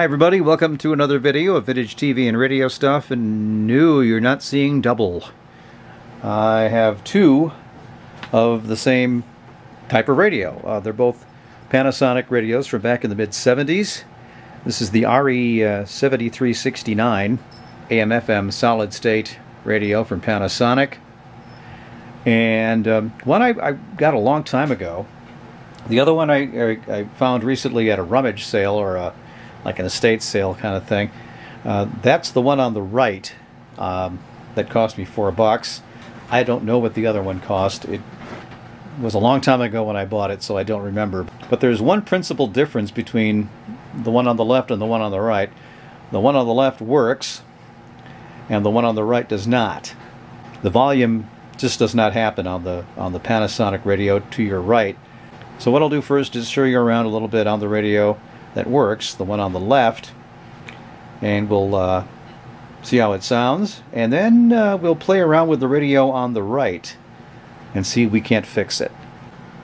Hi everybody, welcome to another video of vintage TV and radio stuff, and no, you're not seeing double. I have two of the same type of radio. They're both Panasonic radios from back in the mid-70s. This is the RE-7369 AM/FM solid state radio from Panasonic. And one I got a long time ago. The other one I found recently at a rummage sale, or like an estate sale kind of thing. That's the one on the right that cost me $4. I don't know what the other one cost. It was a long time ago when I bought it, so I don't remember. But there's one principal difference between the one on the left and the one on the right. The one on the left works, and the one on the right does not. The volume just does not happen on the Panasonic radio to your right. So what I'll do first is show you around a little bit on the radio that works, the one on the left, and we'll see how it sounds, and then we'll play around with the radio on the right and see if we can't fix it.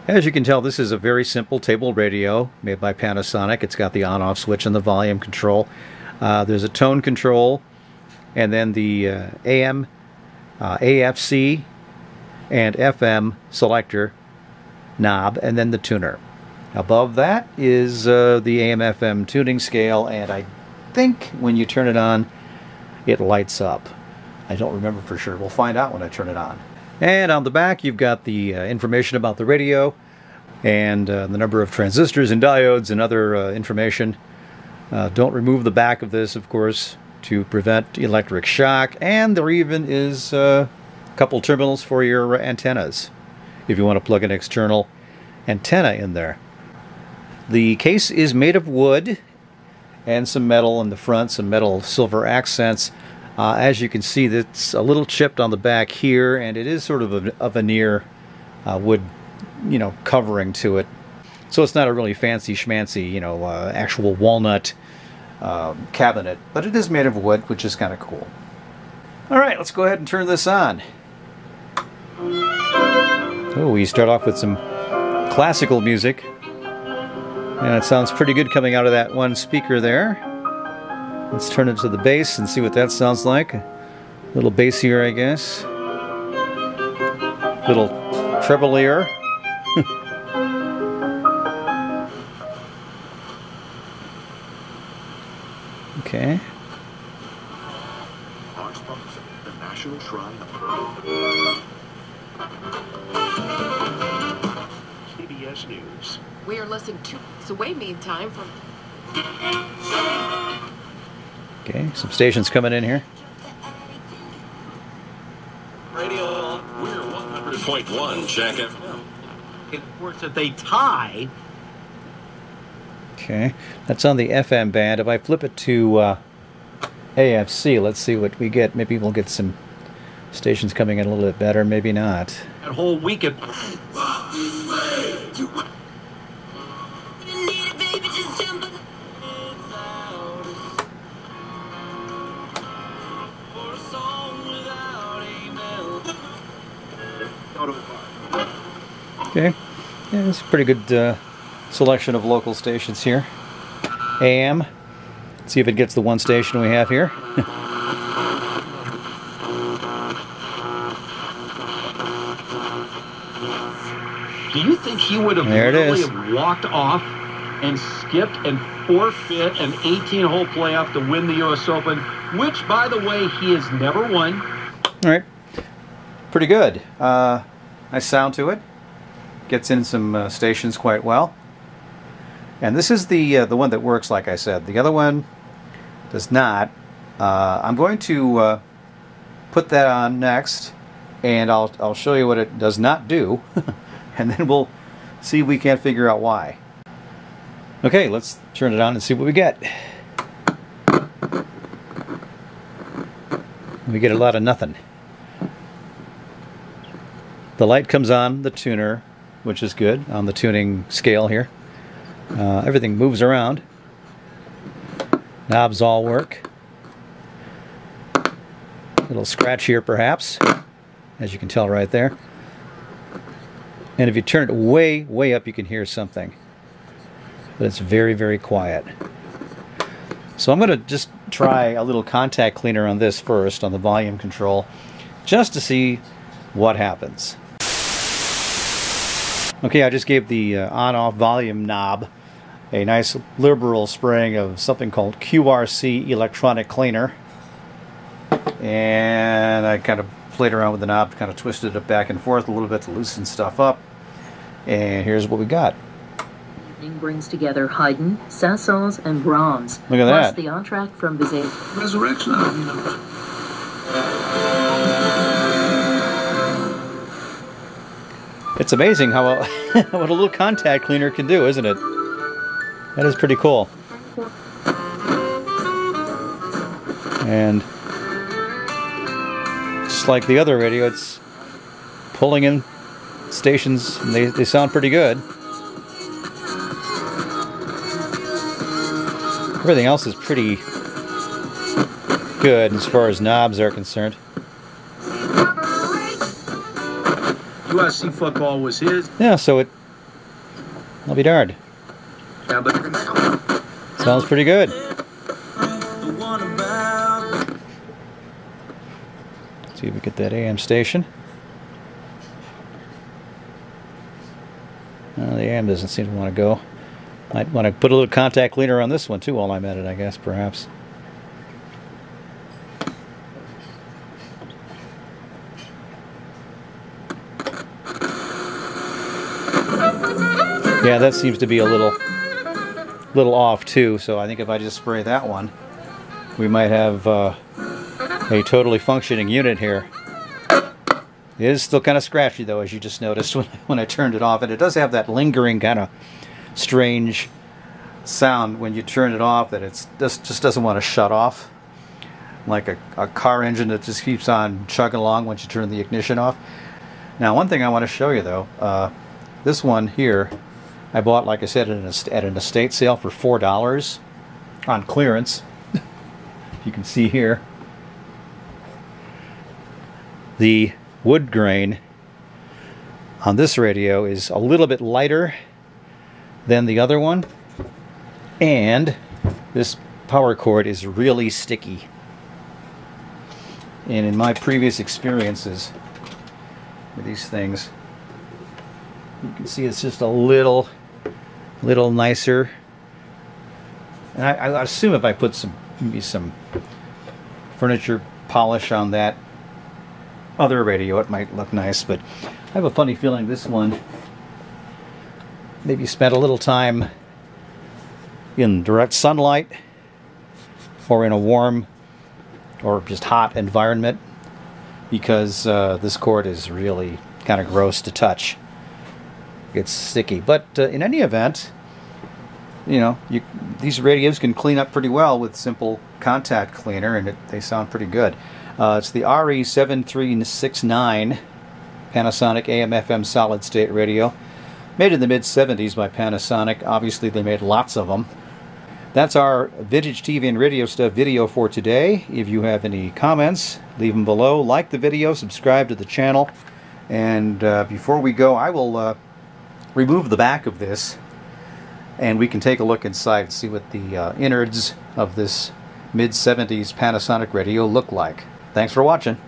As you can tell, this is a very simple table radio made by Panasonic. It's got the on-off switch and the volume control. There's a tone control, and then the AM, AFC, and FM selector knob, and then the tuner. Above that is the AM/FM tuning scale, and I think when you turn it on, it lights up. I don't remember for sure. We'll find out when I turn it on. And on the back, you've got the information about the radio, and the number of transistors and diodes and other information. Don't remove the back of this, of course, to prevent electric shock, and there even is a couple terminals for your antennas if you want to plug an external antenna in there. The case is made of wood and some metal in the front, some metal silver accents. As you can see, it's a little chipped on the back here, and it is sort of a veneer wood, covering to it. So it's not a really fancy schmancy, actual walnut cabinet, but it is made of wood, which is kind of cool. All right, let's go ahead and turn this on. Oh, we start off with some classical music, and it sounds pretty good coming out of that one speaker there. Let's turn it to the bass and see what that sounds like. A little bassier, I guess. Little treblier. Okay. Our sponsor, the National Shrine of CBS News. We are less than 2 weeks away, meantime, from... Okay, some stations coming in here. Radio, we're 100.1 Jack FM. It works that they tie. Okay, that's on the FM band. If I flip it to AFC, let's see what we get. Maybe we'll get some stations coming in a little bit better, maybe not. That whole weekend. Okay, yeah, it's a pretty good selection of local stations here. AM. Let's see if it gets the one station we have here. Do you think he would have literally walked off and skipped and forfeit an 18-hole playoff to win the U.S. Open, which, by the way, he has never won? All right, pretty good. Nice sound to it. Gets in some stations quite well. And this is the one that works, like I said. The other one does not. I'm going to put that on next, and I'll show you what it does not do, and then we'll see if we can't figure out why. Okay, let's turn it on and see what we get. We get a lot of nothing. The light comes on the tuner, which is good, on the tuning scale here. Everything moves around. Knobs all work. A little scratch here perhaps, as you can tell right there. And if you turn it way, way up, you can hear something. But it's very, very quiet. So I'm going to just try a little contact cleaner on this first, on the volume control, just to see what happens. Okay, I just gave the on-off volume knob a nice liberal spraying of something called QRC electronic cleaner. And I kind of played around with the knob, kind of twisted it back and forth a little bit to loosen stuff up. And here's what we got. Evening brings together Haydn, Saint-Saëns, and Brahms. Look at plus that. The entr'acte from Bizet. Resurrection album, you know. It's amazing how what a little contact cleaner can do, isn't it? That is pretty cool. And just like the other radio, it's pulling in stations, and they sound pretty good. Everything else is pretty good as far as knobs are concerned. USC football was his. Yeah, so I'll be darned. Yeah, but Sounds pretty good. See if we get that AM station. The AM doesn't seem to want to go. Might want to put a little contact cleaner on this one too while I'm at it, I guess, perhaps. Yeah, that seems to be a little off too, so I think if I just spray that one, we might have a totally functioning unit here. It is still kind of scratchy though, as you just noticed when I turned it off, and it does have that lingering kind of strange sound when you turn it off that it just doesn't want to shut off, like a car engine that just keeps on chugging along once you turn the ignition off. Now, one thing I want to show you though, this one here I bought, like I said, at an estate sale for $4 on clearance. You can see here the wood grain on this radio is a little bit lighter than the other one, and this power cord is really sticky. And in my previous experiences with these things, you can see it's just a little nicer. And I assume if I put maybe some furniture polish on that other radio, it might look nice, but I have a funny feeling this one maybe spent a little time in direct sunlight or in a warm or just hot environment, because this cord is really kind of gross to touch. It's sticky, but in any event, you know, these radios can clean up pretty well with simple contact cleaner, and they sound pretty good. It's the RE-7369 Panasonic AM/FM solid state radio, made in the mid-70s by Panasonic. Obviously, they made lots of them. That's our Vintage TV and Radio Stuff video for today. If you have any comments, leave them below. Like the video, subscribe to the channel, and before we go, I will remove the back of this, and we can take a look inside and see what the innards of this mid-70s Panasonic radio look like. Thanks for watching.